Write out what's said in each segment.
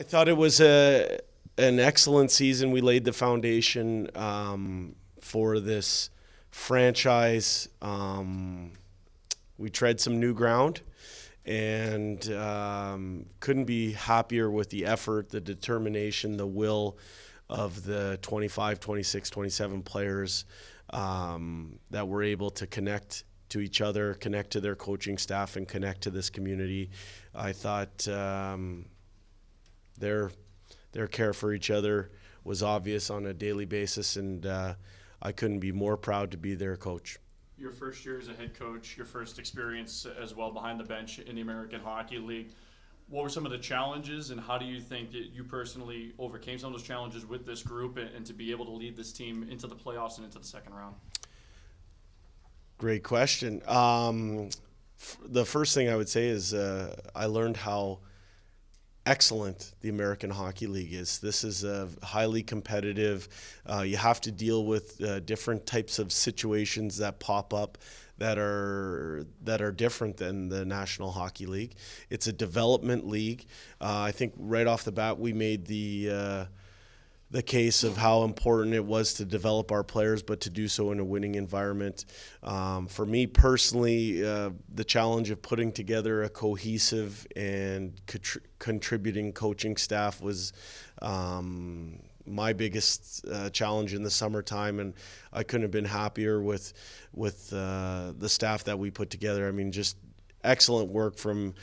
I thought it was an excellent season. We laid the foundation for this franchise. We tread some new ground, and couldn't be happier with the effort, the determination, the will of the 25, 26, 27 players that were able to connect to each other, connect to their coaching staff, and connect to this community. I thought their care for each other was obvious on a daily basis, and I couldn't be more proud to be their coach. Your first year as a head coach, your first experience as well behind the bench in the American Hockey League. What were some of the challenges, and how do you think that you personally overcame some of those challenges with this group and to be able to lead this team into the playoffs and into the second round? Great question. The first thing I would say is I learned how excellent the American Hockey League is. This is highly competitive. You have to deal with different types of situations that pop up that are different than the National Hockey League. It's a development league. I think right off the bat we made the case of how important it was to develop our players, but to do so in a winning environment. For me personally, the challenge of putting together a cohesive and contributing coaching staff was my biggest challenge in the summertime, and I couldn't have been happier with the staff that we put together. I mean, just excellent work from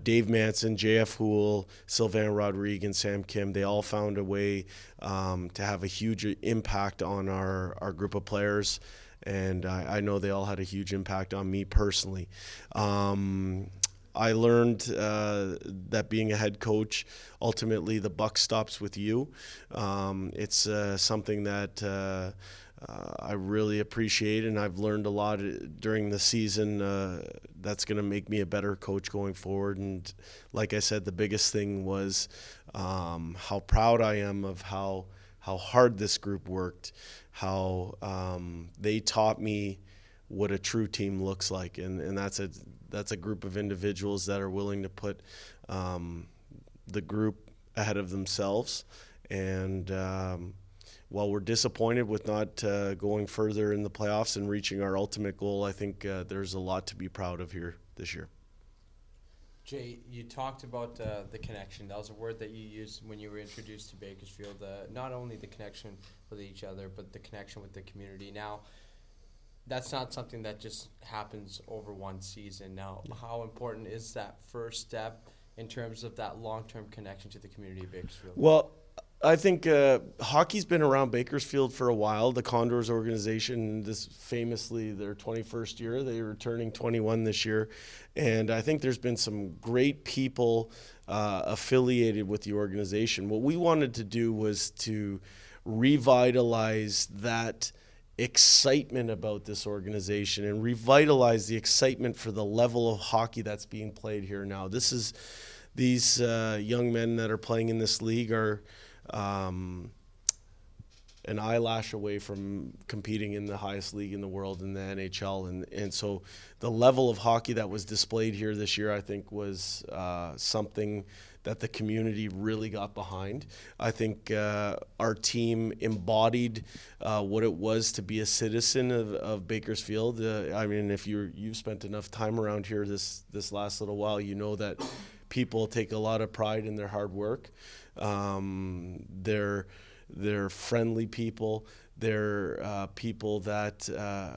Dave Manson, JF Houle, Sylvain Rodrigue, and Sam Kim. They all found a way to have a huge impact on our group of players, and I know they all had a huge impact on me personally. I learned that being a head coach, ultimately the buck stops with you. It's something that I really appreciate, and I've learned a lot during the season that's going to make me a better coach going forward. And like I said, the biggest thing was how proud I am of how hard this group worked, how they taught me what a true team looks like, and that's a group of individuals that are willing to put the group ahead of themselves. And while we're disappointed with not going further in the playoffs and reaching our ultimate goal, I think there's a lot to be proud of here this year. Jay, you talked about the connection. That was a word that you used when you were introduced to Bakersfield. Not only the connection with each other, but the connection with the community. Now, that's not something that just happens over one season. Now, how important is that first step in terms of that long-term connection to the community of Bakersfield? Well, I think hockey's been around Bakersfield for a while. The Condors organization, this famously their 21st year. They were turning 21 this year. And I think there's been some great people affiliated with the organization. What we wanted to do was to revitalize that excitement about this organization and revitalize the excitement for the level of hockey that's being played here now. These young men that are playing in this league are an eyelash away from competing in the highest league in the world, in the NHL. And so the level of hockey that was displayed here this year, I think, was something that the community really got behind. I think our team embodied what it was to be a citizen of Bakersfield. I mean, if you've spent enough time around here this last little while, you know that people take a lot of pride in their hard work. They're friendly people. They're people that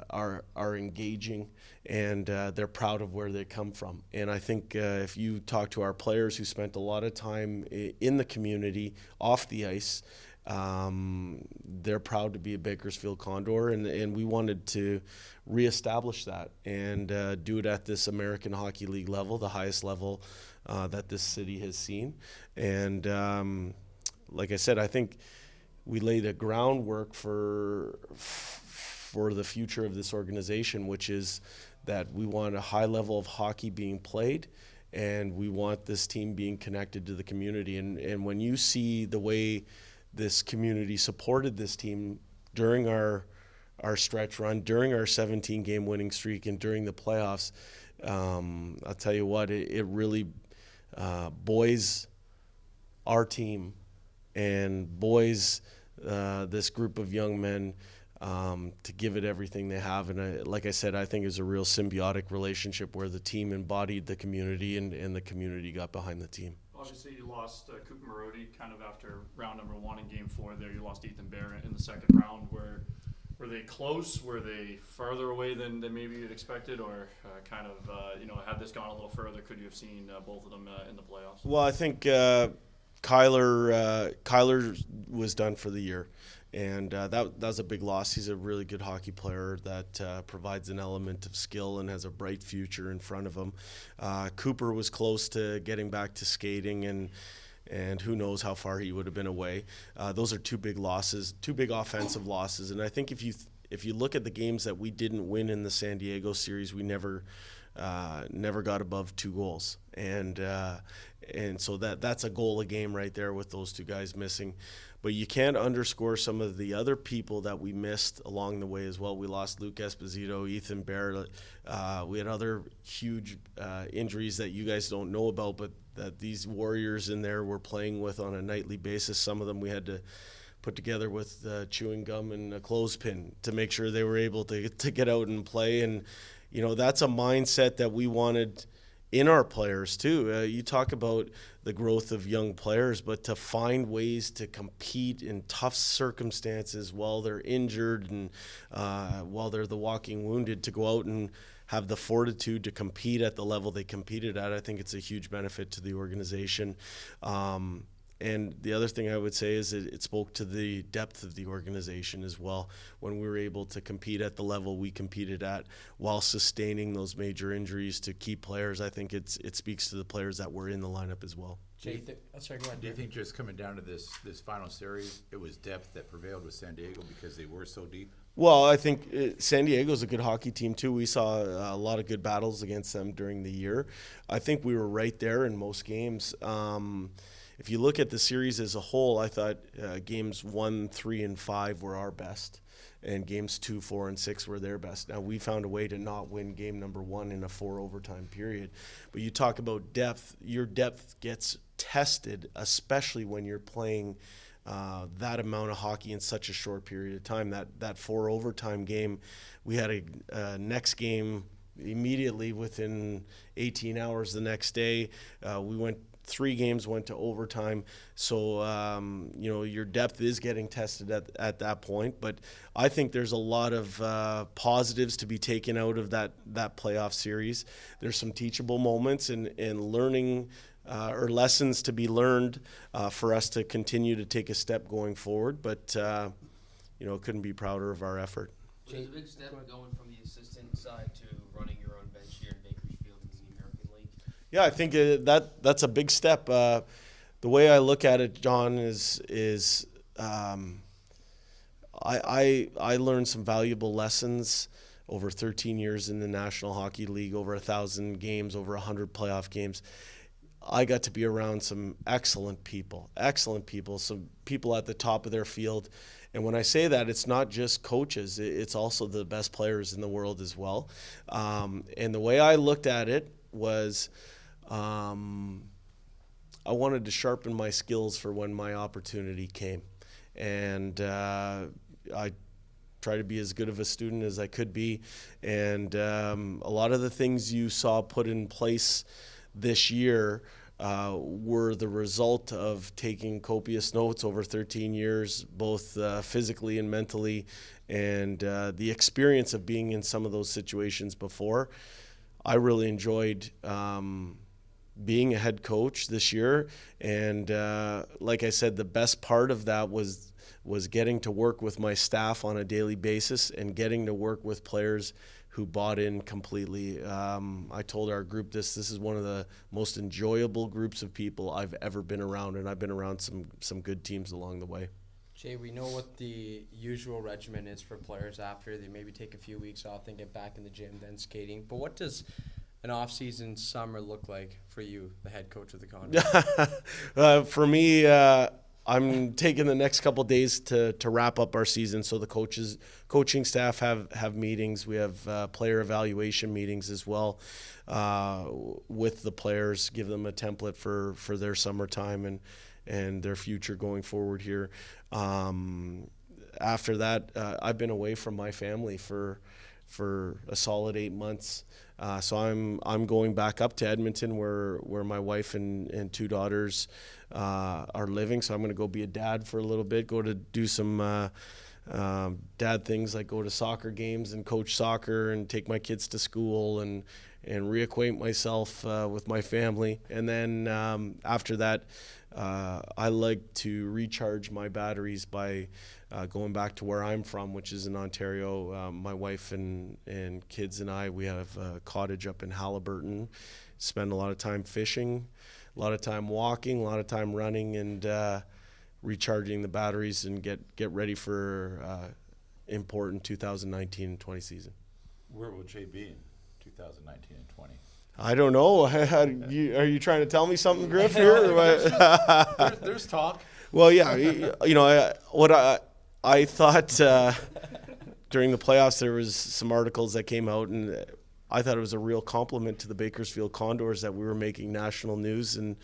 are engaging, and they're proud of where they come from. And I think if you talk to our players who spent a lot of time in the community, off the ice, they're proud to be a Bakersfield Condor, and we wanted to reestablish that and do it at this American Hockey League level, the highest level that this city has seen. And like I said, I think we laid a groundwork for the future of this organization, which is that we want a high level of hockey being played, and we want this team being connected to the community. And when you see the way this community supported this team during our stretch run, during our 17-game winning streak, and during the playoffs, I'll tell you what, it really buoys our team and boys, this group of young men, to give it everything they have. And like I said, I think it's a real symbiotic relationship where the team embodied the community and the community got behind the team. Obviously, you lost Cooper Marody kind of after round number 1 in Game 4 there. You lost Ethan Barrett in the second round. Were they close? Were they farther away than maybe you'd expected? Or had this gone a little further, could you have seen both of them in the playoffs? Well, I think Kyler was done for the year. And that was a big loss. He's a really good hockey player that provides an element of skill and has a bright future in front of him. Cooper was close to getting back to skating, and who knows how far he would have been away. Those are two big losses, two big offensive losses. And I think if you look at the games that we didn't win in the San Diego series, we never got above 2 goals. And so that's a goal a game right there with those 2 guys missing. But you can't underscore some of the other people that we missed along the way as well. We lost Luke Esposito, Ethan Barrett. We had other huge injuries that you guys don't know about, but that these Warriors in there were playing with on a nightly basis. Some of them we had to put together with chewing gum and a clothespin to make sure they were able to get out and play. And, that's a mindset that we wanted in our players too. You talk about the growth of young players, but to find ways to compete in tough circumstances while they're injured and while they're the walking wounded, to go out and have the fortitude to compete at the level they competed at, I think it's a huge benefit to the organization. And the other thing I would say is it spoke to the depth of the organization as well. When we were able to compete at the level we competed at while sustaining those major injuries to key players, I think it speaks to the players that were in the lineup as well. Jay, sorry, go ahead. Do you think just coming down to this final series, it was depth that prevailed with San Diego because they were so deep? Well, I think San Diego's a good hockey team too. We saw a lot of good battles against them during the year. I think we were right there in most games. If you look at the series as a whole, I thought games 1, 3, and 5 were our best, and games 2, 4, and 6 were their best. Now, we found a way to not win game number 1 in a 4 overtime period. But you talk about depth, your depth gets tested, especially when you're playing that amount of hockey in such a short period of time. That 4 overtime game, we had a next game immediately within 18 hours the next day. We went 3 games went to overtime, so your depth is getting tested at that point. But I think there's a lot of positives to be taken out of that playoff series. There's some teachable moments and learning or lessons to be learned for us to continue to take a step going forward. But couldn't be prouder of our effort. Was it a big step going from the assistant side to running your own bench here in Bakersfield in the American League? Yeah, I think that's a big step. The way I look at it, John, is I learned some valuable lessons over 13 years in the National Hockey League, over 1,000 games, over 100 playoff games. I got to be around some excellent people, some people at the top of their field. And when I say that, it's not just coaches, it's also the best players in the world as well. And the way I looked at it was I wanted to sharpen my skills for when my opportunity came. And I try to be as good of a student as I could be. And a lot of the things you saw put in place this year were the result of taking copious notes over 13 years, both physically and mentally, and the experience of being in some of those situations before. I really enjoyed being a head coach this year, and like I said, the best part of that was getting to work with my staff on a daily basis and getting to work with players who bought in completely. I told our group this is one of the most enjoyable groups of people I've ever been around, and I've been around some good teams along the way. Jay, we know what the usual regimen is for players after they maybe take a few weeks off, then get back in the gym, then skating. But what does an off-season summer look like for you, the head coach of the Condors? For me, I'm taking the next couple of days to wrap up our season. So the coaching staff have meetings. We have player evaluation meetings as well with the players, give them a template for their summertime. and their future going forward here. After that, I've been away from my family for a solid 8 months. So I'm going back up to Edmonton where my wife and 2 daughters are living. So I'm going to go be a dad for a little bit, go to do some dad things like go to soccer games and coach soccer and take my kids to school and reacquaint myself with my family. And then after that, I like to recharge my batteries by going back to where I'm from, which is in Ontario. My wife and kids and I, we have a cottage up in Halliburton. Spend a lot of time fishing, a lot of time walking, a lot of time running, and recharging the batteries and get ready for important 2019 and 20 season. Where will Jay be in 2019 and 20? I don't know. Are you trying to tell me something, Griff? Here? Or what? There's talk. Well, yeah. You know, I thought during the playoffs there was some articles that came out, and I thought it was a real compliment to the Bakersfield Condors that we were making national news in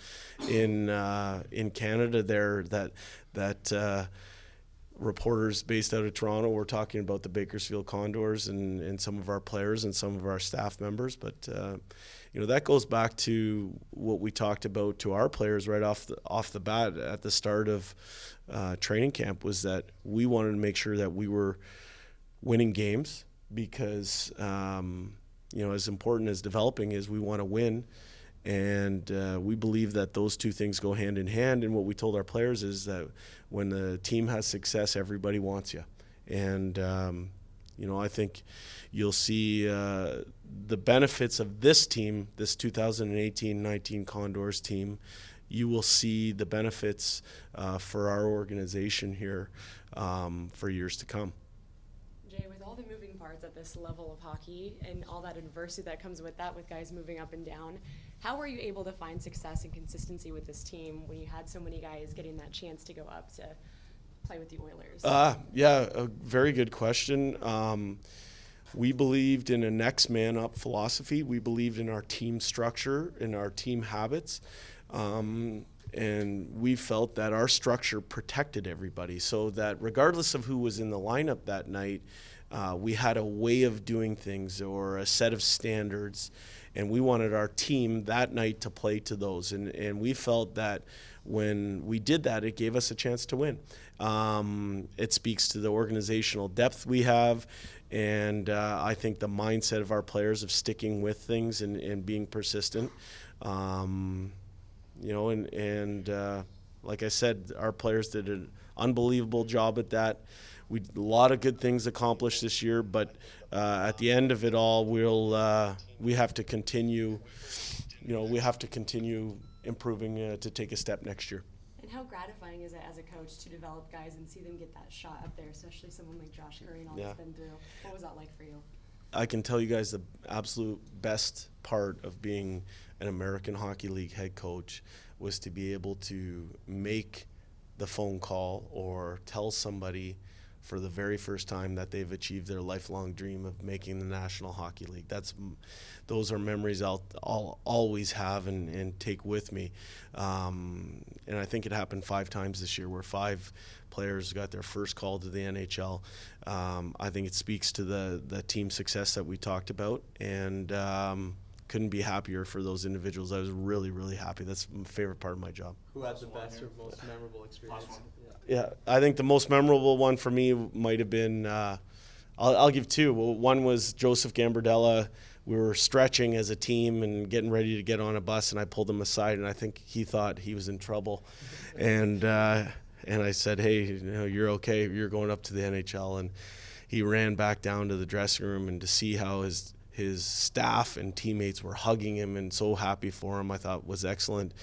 Canada there, that reporters based out of Toronto were talking about the Bakersfield Condors and some of our players and some of our staff members. But you know, that goes back to what we talked about to our players right off the bat at the start of training camp, was that we wanted to make sure that we were winning games because you know, as important as developing is, we want to win. And we believe that those two things go hand in hand. And what we told our players is that when the team has success, everybody wants you. And, you know, I think you'll see the benefits of this team, this 2018-19 Condors team. You will see the benefits for our organization here for years to come. Jay, with all the moving parts at this level of hockey and all that adversity that comes with that, with guys moving up and down, how were you able to find success and consistency with this team when you had so many guys getting that chance to go up to play with the Oilers? Yeah, a very good question. We believed in a next man up philosophy. We believed in our team structure, in our team habits. And we felt that our structure protected everybody, so that regardless of who was in the lineup that night, we had a way of doing things or a set of standards, and we wanted our team that night to play to those. And we felt that when we did that, it gave us a chance to win. It speaks to the organizational depth we have, and I think the mindset of our players of sticking with things and being persistent. You know, and like I said, our players did an unbelievable job at that. A lot of good things accomplished this year, but at the end of it all, we have to continue. You know, we have to continue improving to take a step next year. And how gratifying is it as a coach to develop guys and see them get that shot up there, especially someone like Josh Curry and all he's been through? What was that like for you? I can tell you guys the absolute best part of being an American Hockey League head coach was to be able to make the phone call or tell somebody for the very first time that they've achieved their lifelong dream of making the National Hockey League. Those are memories I'll always have and take with me. And I think it happened 5 times this year where 5 players got their first call to the NHL. I think it speaks to the team success that we talked about, and couldn't be happier for those individuals. I was really, really happy. That's my favorite part of my job. Who had the best or most memorable experience? Yeah, I think the most memorable one for me might have been, I'll give 2. Well, one was Joseph Gambardella. We were stretching as a team and getting ready to get on a bus, and I pulled him aside, and I think he thought he was in trouble. And I said, hey, you know, you're okay. You're going up to the NHL. And he ran back down to the dressing room, and to see how his staff and teammates were hugging him and so happy for him, I thought was excellent.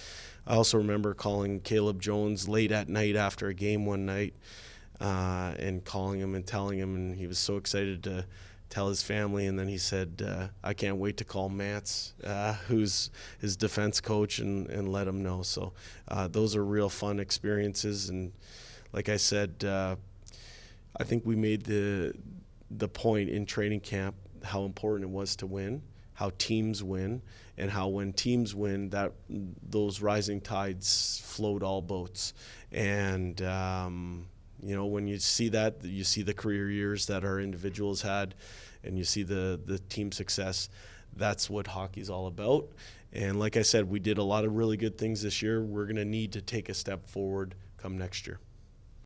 I also remember calling Caleb Jones late at night after a game one night and calling him and telling him, and he was so excited to tell his family. And then he said, I can't wait to call Mance, who's his defense coach, and let him know. So those are real fun experiences. And like I said, I think we made the point in training camp how important it was to win, how teams win, and how when teams win, that those rising tides float all boats. And you know, when you see that, you see the career years that our individuals had, and you see the team success. That's what hockey's all about. And like I said, we did a lot of really good things this year. We're going to need to take a step forward come next year.